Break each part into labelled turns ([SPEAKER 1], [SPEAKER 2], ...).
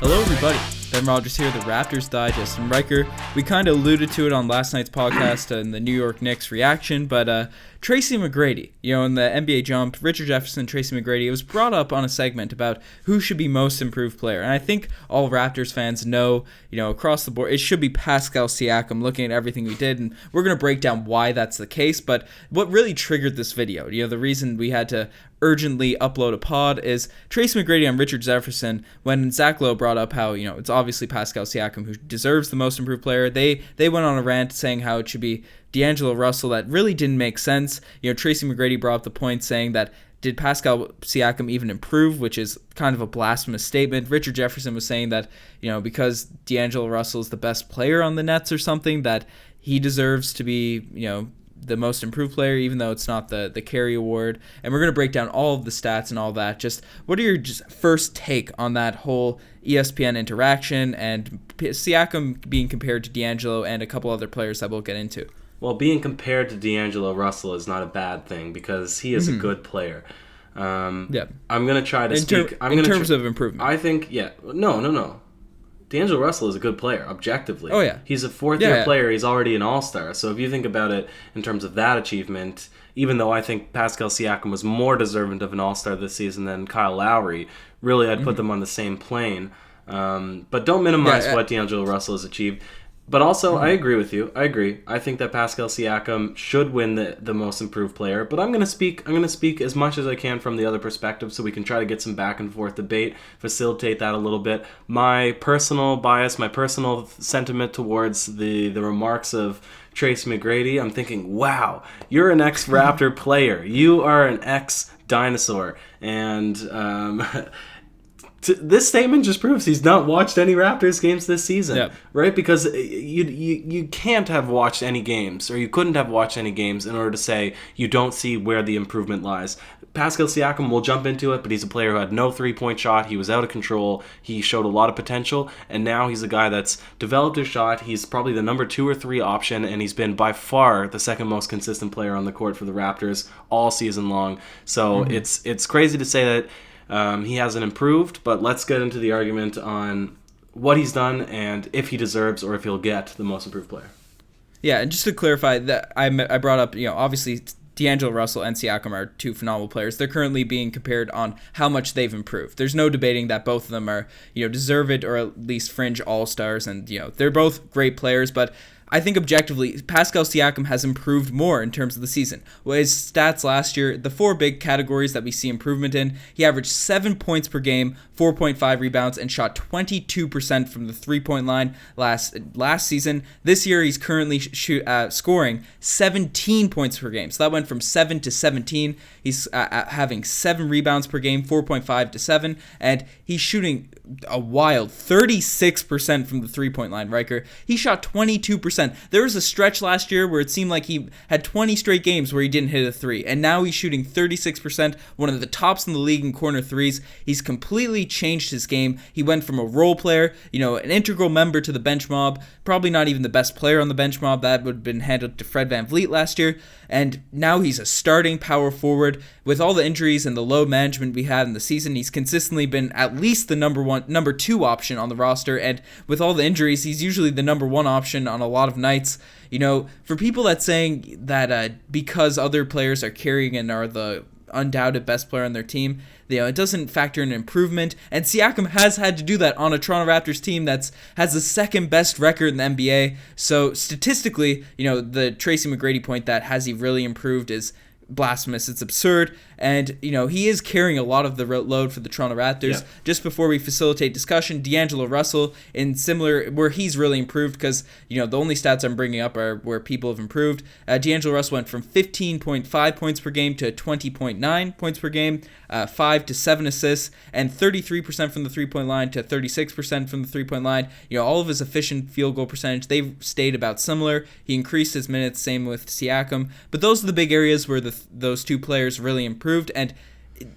[SPEAKER 1] Hello, everybody. Ben Rogers here, the Raptors Digest. And Ryker, we kind of alluded to it on last night's podcast in the New York Knicks reaction, but Tracy McGrady, in the NBA Jump, Richard Jefferson, Tracy McGrady, it was brought up on a segment about who should be most improved player. And I think all Raptors fans know, across the board, it should be Pascal Siakam, looking at everything we did. And we're going to break down why that's the case. But what really triggered this video, the reason we had to urgently upload a pod is Tracy McGrady and Richard Jefferson. When Zach Lowe brought up how, it's obviously Pascal Siakam who deserves the most improved player, they went on a rant saying how it should be D'Angelo Russell. That really didn't make sense. Tracy McGrady brought up the point saying that did Pascal Siakam even improve, which is kind of a blasphemous statement. Richard Jefferson was saying that, because D'Angelo Russell is the best player on the Nets or something, that he deserves to be, the most improved player, even though it's not the Carey Award. And we're going to break down all of the stats and all that. Just what are your first take on that whole ESPN interaction and Siakam being compared to D'Angelo and a couple other players that we'll get into?
[SPEAKER 2] Well, being compared to D'Angelo Russell is not a bad thing because he is a good player.
[SPEAKER 1] Yeah.
[SPEAKER 2] I'm going to try to speak...
[SPEAKER 1] in terms of improvement.
[SPEAKER 2] I think, No. D'Angelo Russell is a good player, objectively.
[SPEAKER 1] Oh, yeah.
[SPEAKER 2] He's a fourth-year player. He's already an all-star. So if you think about it in terms of that achievement, even though I think Pascal Siakam was more deserving of an all-star this season than Kyle Lowry, really I'd put them on the same plane. But don't minimize what D'Angelo Russell has achieved. But also, I agree with you. I agree. I think that Pascal Siakam should win the most improved player. But I'm going to speak as much as I can from the other perspective, so we can try to get some back and forth debate, facilitate that a little bit. My personal bias, my personal sentiment towards the remarks of Tracy McGrady, I'm thinking, wow, you're an ex-Raptor player. You are an ex-dinosaur. And this statement just proves he's not watched any Raptors games this season, right? Because you can't have watched any games, or you couldn't have watched any games in order to say you don't see where the improvement lies. Pascal Siakam will jump into it, but he's a player who had no three-point shot. He was out of control. He showed a lot of potential, and now he's a guy that's developed his shot. He's probably the number 2 or 3 option, and he's been by far the second most consistent player on the court for the Raptors all season long. So it's crazy to say that he hasn't improved, but let's get into the argument on what he's done and if he deserves or if he'll get the most improved player.
[SPEAKER 1] Yeah, and just to clarify, that I brought up, obviously D'Angelo Russell and Siakam are 2 phenomenal players. They're currently being compared on how much they've improved. There's no debating that both of them are, deserved or at least fringe all-stars, and, they're both great players, but I think objectively, Pascal Siakam has improved more in terms of the season. Well, his stats last year, the 4 big categories that we see improvement in, he averaged 7 points per game, 4.5 rebounds, and shot 22% from the three-point line last season. This year, he's currently scoring 17 points per game. So that went from 7 to 17. He's having 7 rebounds per game, 4.5 to 7, and he's shooting a wild 36% from the three-point line, Ryker. He shot 22%. There was a stretch last year where it seemed like he had 20 straight games where he didn't hit a 3, and now he's shooting 36%, one of the tops in the league in corner threes. He's completely changed his game. He went from a role player, an integral member to the bench mob, probably not even the best player on the bench mob. That would have been handed to Fred VanVleet last year, and now he's a starting power forward. With all the injuries and the low management we had in the season, he's consistently been at least the number 2 option on the roster, and with all the injuries, he's usually the number 1 option on a lot of nights. For people that saying that because other players are carrying and are the undoubted best player on their team, it doesn't factor in improvement, and Siakam has had to do that on a Toronto Raptors team that's has the second best record in the NBA. So statistically, the Tracy McGrady point that has he really improved is blasphemous. It's absurd, and he is carrying a lot of the load for the Toronto Raptors. Just before we facilitate discussion, D'Angelo Russell in similar where he's really improved, because the only stats I'm bringing up are where people have improved. D'Angelo Russell went from 15.5 points per game to 20.9 points per game, 5 to 7 assists, and 33% from the three-point line to 36% from the three-point line. All of his efficient field goal percentage, they've stayed about similar. He increased his minutes, same with Siakam, but those are the big areas where those 2 players really improved, and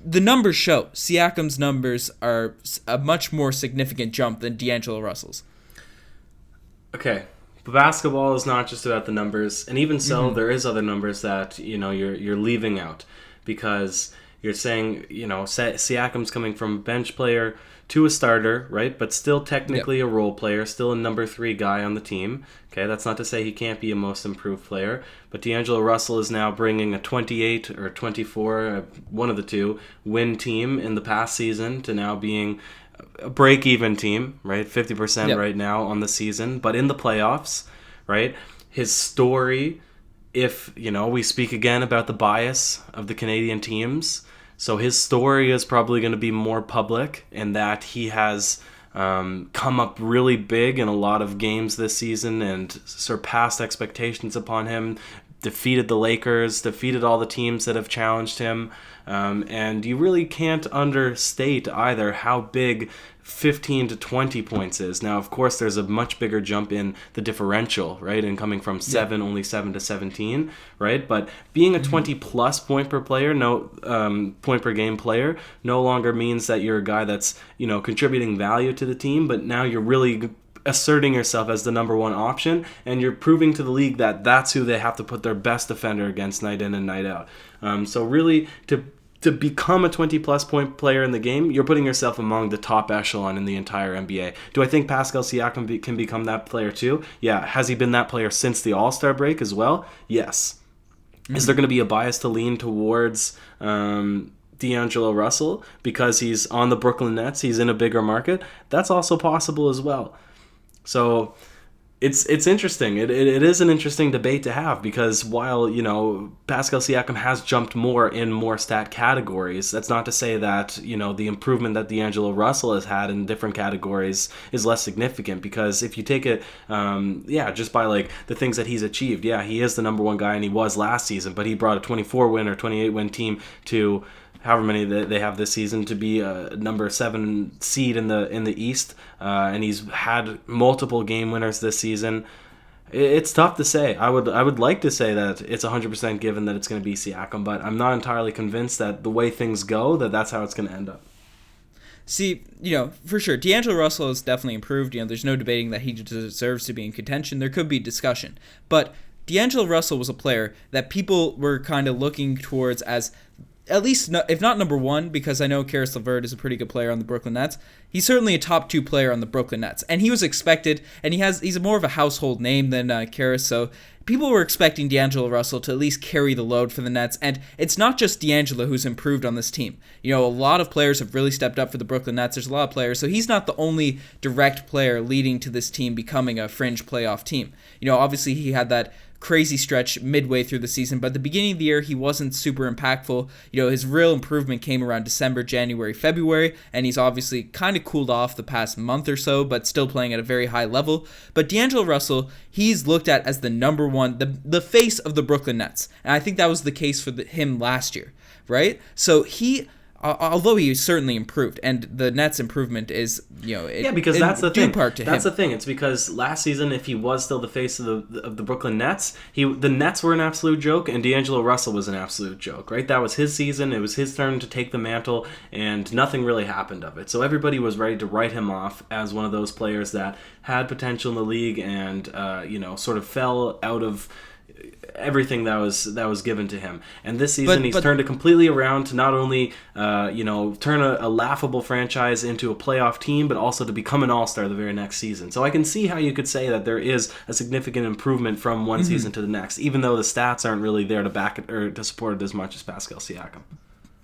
[SPEAKER 1] the numbers show Siakam's numbers are a much more significant jump than D'Angelo Russell's.
[SPEAKER 2] Okay, but basketball is not just about the numbers, and even so, there is other numbers that you're leaving out, because You're saying, Siakam's coming from bench player to a starter, right? But still technically a role player, still a number 3 guy on the team. Okay, that's not to say he can't be a most improved player. But D'Angelo Russell is now bringing a 28 or 24, one of the two, win team in the past season to now being a break-even team, right? 50% right now on the season. But in the playoffs, right? His story, if, we speak again about the bias of the Canadian teams, so his story is probably going to be more public in that he has come up really big in a lot of games this season and surpassed expectations upon him, defeated the Lakers, defeated all the teams that have challenged him. And you really can't understate either how big 15 to 20 points is. Now, of course, there's a much bigger jump in the differential, right? And coming from only 7 to 17, right? But being a 20-plus point per player, point per game player, no longer means that you're a guy that's, contributing value to the team, but now you're really asserting yourself as the number 1 option, and you're proving to the league that that's who they have to put their best defender against night in and night out. So really, to become a 20-plus point player in the game, you're putting yourself among the top echelon in the entire NBA. Do I think Pascal Siakam can become that player too? Yeah. Has he been that player since the All-Star break as well? Yes. Mm-hmm. Is there going to be a bias to lean towards D'Angelo Russell because he's on the Brooklyn Nets, he's in a bigger market? That's also possible as well. So it's interesting. It is an interesting debate to have because while, Pascal Siakam has jumped more in more stat categories, that's not to say that, the improvement that D'Angelo Russell has had in different categories is less significant, because if you take it, just by like the things that he's achieved, he is the number 1 guy and he was last season, but he brought a 24 win or 28 win team to however many they have this season to be a number 7 seed in the East, and he's had multiple game winners this season. It's tough to say. I would like to say that it's 100% given that it's going to be Siakam, but I'm not entirely convinced that the way things go, that's how it's going to end up.
[SPEAKER 1] See, for sure, D'Angelo Russell has definitely improved. There's no debating that he deserves to be in contention. There could be discussion, but D'Angelo Russell was a player that people were kind of looking towards as, at least, if not number 1, because I know Karis LeVert is a pretty good player on the Brooklyn Nets, he's certainly a top 2 player on the Brooklyn Nets. And he was expected, and he's more of a household name than Karis, so people were expecting D'Angelo Russell to at least carry the load for the Nets. And it's not just D'Angelo who's improved on this team. A lot of players have really stepped up for the Brooklyn Nets. There's a lot of players, so he's not the only direct player leading to this team becoming a fringe playoff team. Obviously he had that crazy stretch midway through the season, but at the beginning of the year he wasn't super impactful. His real improvement came around December, January, February, and he's obviously kind of cooled off the past month or so, but still playing at a very high level. But D'Angelo Russell, he's looked at as the number 1, the face of the Brooklyn Nets, and I think that was the case for him last year, right? So he, although he certainly improved, and the Nets' improvement is,
[SPEAKER 2] because that's the thing.
[SPEAKER 1] That's
[SPEAKER 2] the thing. It's because last season, if he was still the face of the Brooklyn Nets, the Nets were an absolute joke, and D'Angelo Russell was an absolute joke, right? That was his season. It was his turn to take the mantle, and nothing really happened of it. So everybody was ready to write him off as one of those players that had potential in the league and sort of fell out of everything that was given to him. And this season he's turned it completely around to not only turn a laughable franchise into a playoff team, but also to become an all-star the very next season. So I can see how you could say that there is a significant improvement from one season to the next, even though the stats aren't really there to back it or to support it as much as Pascal Siakam.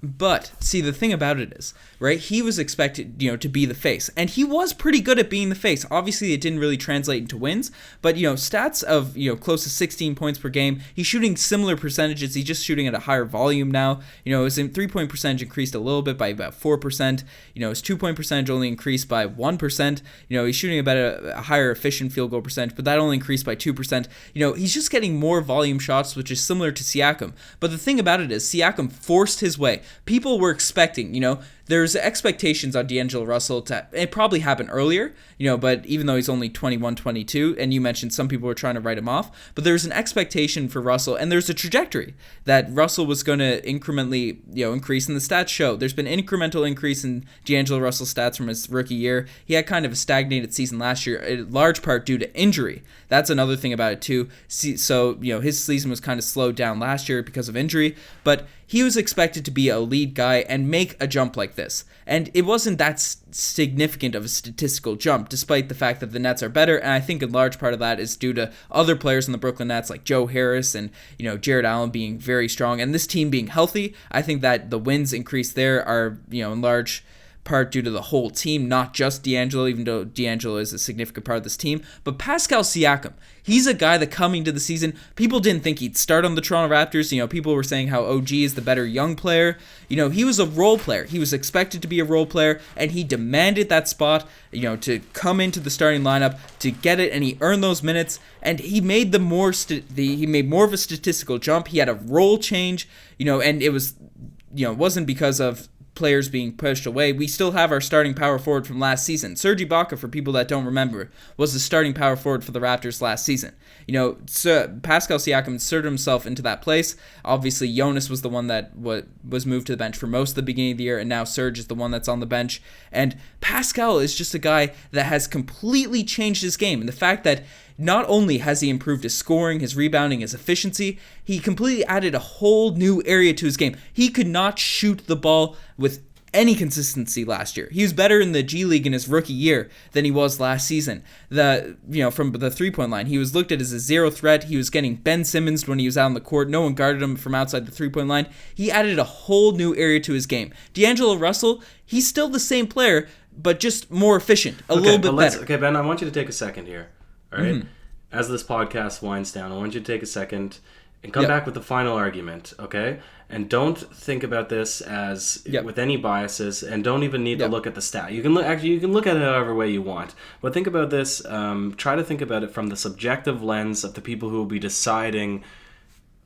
[SPEAKER 1] But, see, the thing about it is, right, he was expected, to be the face. And he was pretty good at being the face. Obviously, it didn't really translate into wins. But, stats of, close to 16 points per game. He's shooting similar percentages. He's just shooting at a higher volume now. His 3-point percentage increased a little bit by about 4%. His 2-point percentage only increased by 1%. He's shooting about a higher efficient field goal percentage, but that only increased by 2%. He's just getting more volume shots, which is similar to Siakam. But the thing about it is, Siakam forced his way. People were expecting, there's expectations on D'Angelo Russell it probably happened earlier, but even though he's only 21, 22, and you mentioned some people were trying to write him off, but there's an expectation for Russell, and there's a trajectory that Russell was going to incrementally, increase, and the stats show. There's been incremental increase in D'Angelo Russell's stats from his rookie year. He had kind of a stagnated season last year, in large part due to injury. That's another thing about it too. So, his season was kind of slowed down last year because of injury, but he was expected to be a lead guy and make a jump like this. And it wasn't that significant of a statistical jump, despite the fact that the Nets are better. And I think a large part of that is due to other players in the Brooklyn Nets like Joe Harris and Jared Allen being very strong, and this team being healthy. I think that the wins increase there are in large part due to the whole team, not just D'Angelo, even though D'Angelo is a significant part of this team. But Pascal Siakam, he's a guy that coming to the season, people didn't think he'd start on the Toronto Raptors. People were saying how OG is the better young player. He was a role player. He was expected to be a role player, and he demanded that spot, to come into the starting lineup, to get it, and he earned those minutes, and he made he made more of a statistical jump. He had a role change, and it was, it wasn't because of players being pushed away. We still have our starting power forward from last season. Serge Ibaka, for people that don't remember, was the starting power forward for the Raptors last season. Pascal Siakam inserted himself into that place. Obviously, Jonas was the one that was moved to the bench for most of the beginning of the year, and now Serge is the one that's on the bench. And Pascal is just a guy that has completely changed his game. And the fact that not only has he improved his scoring, his rebounding, his efficiency, he completely added a whole new area to his game. He could not shoot the ball with any consistency last year. He was better in the G League in his rookie year than he was last season. From the three-point line, he was looked at as a zero threat. He was getting Ben Simmons when he was out on the court. No one guarded him from outside the three-point line. He added a whole new area to his game. D'Angelo Russell, he's still the same player, but just more efficient, a little bit better.
[SPEAKER 2] Okay, Ben, I want you to take a second here. All right? Mm-hmm. As this podcast winds down, I want you to take a second and come back with the final argument, okay? And don't think about this as with any biases, and don't even need to look at the stat. You can look at it however way you want, but think about this. Try to think about it from the subjective lens of the people who will be deciding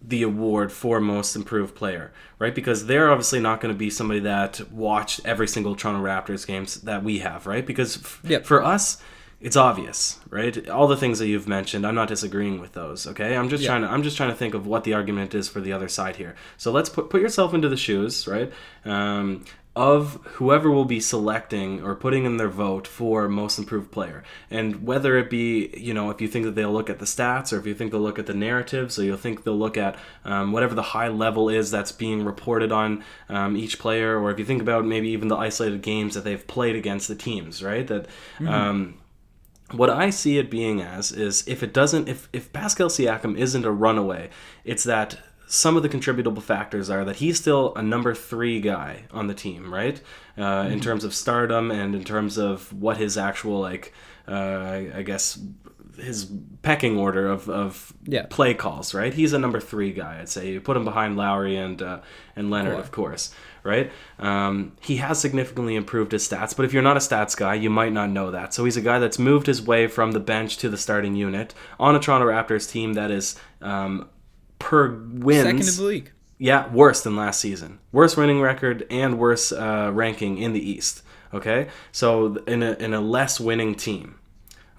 [SPEAKER 2] the award for most improved player, right? Because they're obviously not going to be somebody that watched every single Toronto Raptors games that we have, right? Because for us, it's obvious, right? All the things that you've mentioned, I'm not disagreeing with those, okay? I'm just trying to think of what the argument is for the other side here. So let's put yourself into the shoes, right? Of whoever will be selecting or putting in their vote for most improved player. And whether it be, if you think that they'll look at the stats, or if you think they'll look at the narratives, or you'll think they'll look at whatever the high level is that's being reported on each player, or if you think about maybe even the isolated games that they've played against the teams, right? That what I see it being as is if Pascal Siakam isn't a runaway, it's that some of the contributable factors are that he's still a number 3 guy on the team, right? In terms of stardom and in terms of what his actual, I guess, his pecking order of play calls, right? He's a number 3 guy, I'd say. You put him behind Lowry and Leonard, of course, right? He has significantly improved his stats, but if you're not a stats guy, you might not know that. So he's a guy that's moved his way from the bench to the starting unit on a Toronto Raptors team that is per wins
[SPEAKER 1] second in the league.
[SPEAKER 2] Yeah, worse than last season. Worse winning record and worse ranking in the East. Okay, so in a less winning team.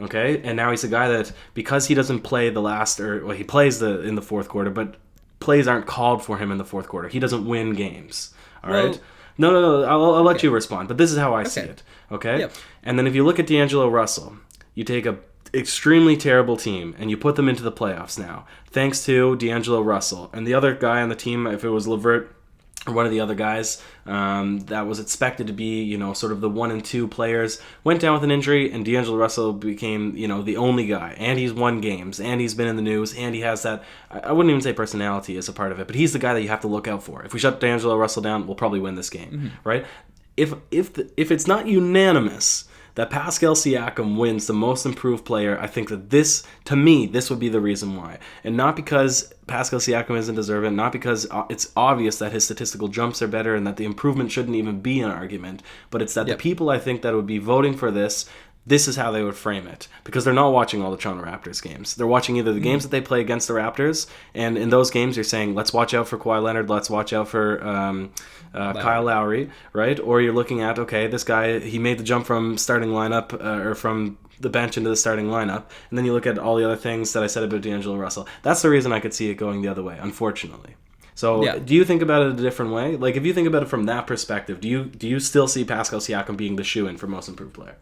[SPEAKER 2] Okay, and now he's a guy that, because he doesn't play he plays in the fourth quarter, but plays aren't called for him in the fourth quarter. He doesn't win games. All right. No. I'll let you respond, but this is how I see it. Okay. Yep. And then if you look at D'Angelo Russell, you take a extremely terrible team and you put them into the playoffs now, thanks to D'Angelo Russell. And the other guy on the team, if it was LeVert or one of the other guys that was expected to be, sort of the 1 and 2 players, went down with an injury, and D'Angelo Russell became, the only guy. And he's won games, and he's been in the news, and he has that, I wouldn't even say personality as a part of it, but he's the guy that you have to look out for. If we shut D'Angelo Russell down, we'll probably win this game, right? If it's not unanimous that Pascal Siakam wins the most improved player, I think that this would be the reason why. And not because Pascal Siakam isn't deserving, not because it's obvious that his statistical jumps are better and that the improvement shouldn't even be an argument, but it's that the people I think that would be voting for this is how they would frame it. Because they're not watching all the Toronto Raptors games. They're watching either the games that they play against the Raptors, and in those games you're saying, let's watch out for Kawhi Leonard, let's watch out for Kyle Lowry, right? Or you're looking at, okay, this guy, he made the jump from starting lineup, or from the bench into the starting lineup, and then you look at all the other things that I said about D'Angelo Russell. That's the reason I could see it going the other way, unfortunately. So do you think about it a different way? If you think about it from that perspective, do you still see Pascal Siakam being the shoo-in for most improved player?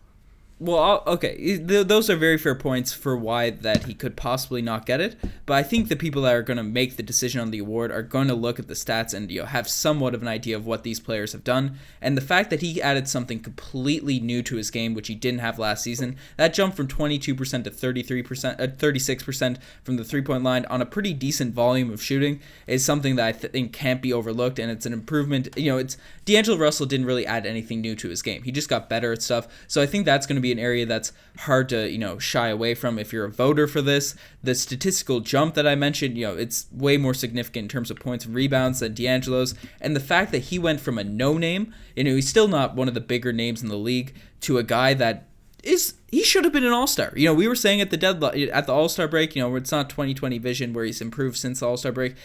[SPEAKER 1] Well, okay, those are very fair points for why that he could possibly not get it. But I think the people that are going to make the decision on the award are going to look at the stats and have somewhat of an idea of what these players have done. And the fact that he added something completely new to his game, which he didn't have last season, that jump from 22% to 33%, 36% from the 3-point line on a pretty decent volume of shooting is something that I think can't be overlooked, and it's an improvement. It's D'Angelo Russell didn't really add anything new to his game. He just got better at stuff. So I think that's going to be an area that's hard to shy away from if you're a voter for this. The statistical jump that I mentioned, it's way more significant in terms of points and rebounds than D'Angelo's, and the fact that he went from a no name, he's still not one of the bigger names in the league, to a guy that he should have been an all-star. We were saying at the all-star break, where it's not 2020 vision where he's improved since the all-star break.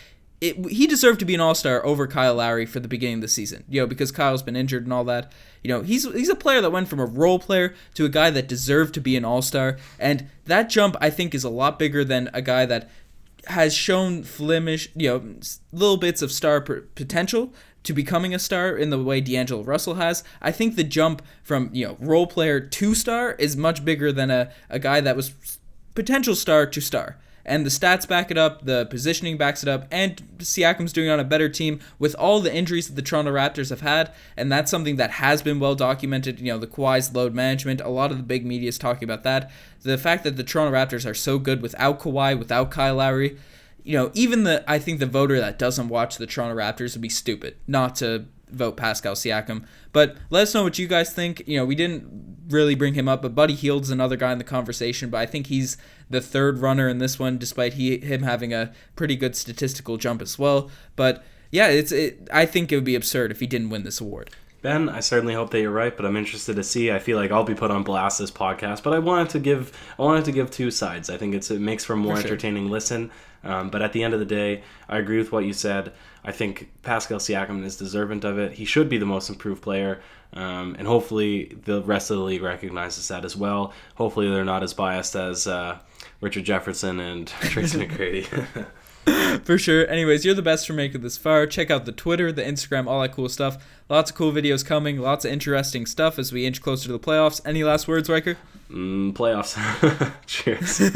[SPEAKER 1] He deserved to be an all-star over Kyle Lowry for the beginning of the season, because Kyle's been injured and all that. He's a player that went from a role player to a guy that deserved to be an all-star, and that jump I think is a lot bigger than a guy that has shown flemish, little bits of star potential to becoming a star in the way D'Angelo Russell has. I think the jump from role player to star is much bigger than a guy that was potential star to star. And the stats back it up, the positioning backs it up, and Siakam's doing on a better team with all the injuries that the Toronto Raptors have had, and that's something that has been well documented. The Kawhi's load management, a lot of the big media is talking about that. The fact that the Toronto Raptors are so good without Kawhi, without Kyle Lowry, I think the voter that doesn't watch the Toronto Raptors would be stupid not to vote Pascal Siakam. But let us know what you guys think. We didn't really bring him up, but Buddy Hield's another guy in the conversation, but I think he's the third runner in this one, despite him having a pretty good statistical jump as well. But yeah, I think it would be absurd if he didn't win this award.
[SPEAKER 2] Ben, I certainly hope that you're right, but I'm interested to see. I feel like I'll be put on blast this podcast, but I wanted to give two sides. I think it makes for a more entertaining listen. But at the end of the day, I agree with what you said. I think Pascal Siakam is deserving of it. He should be the most improved player, and hopefully the rest of the league recognizes that as well. Hopefully they're not as biased as Richard Jefferson and Tracy McGrady.
[SPEAKER 1] For sure. Anyways, you're the best for making this far. Check out the Twitter, the Instagram, all that cool stuff. Lots of cool videos coming. Lots of interesting stuff as we inch closer to the playoffs. Any last words, Ryker?
[SPEAKER 2] Playoffs. Cheers.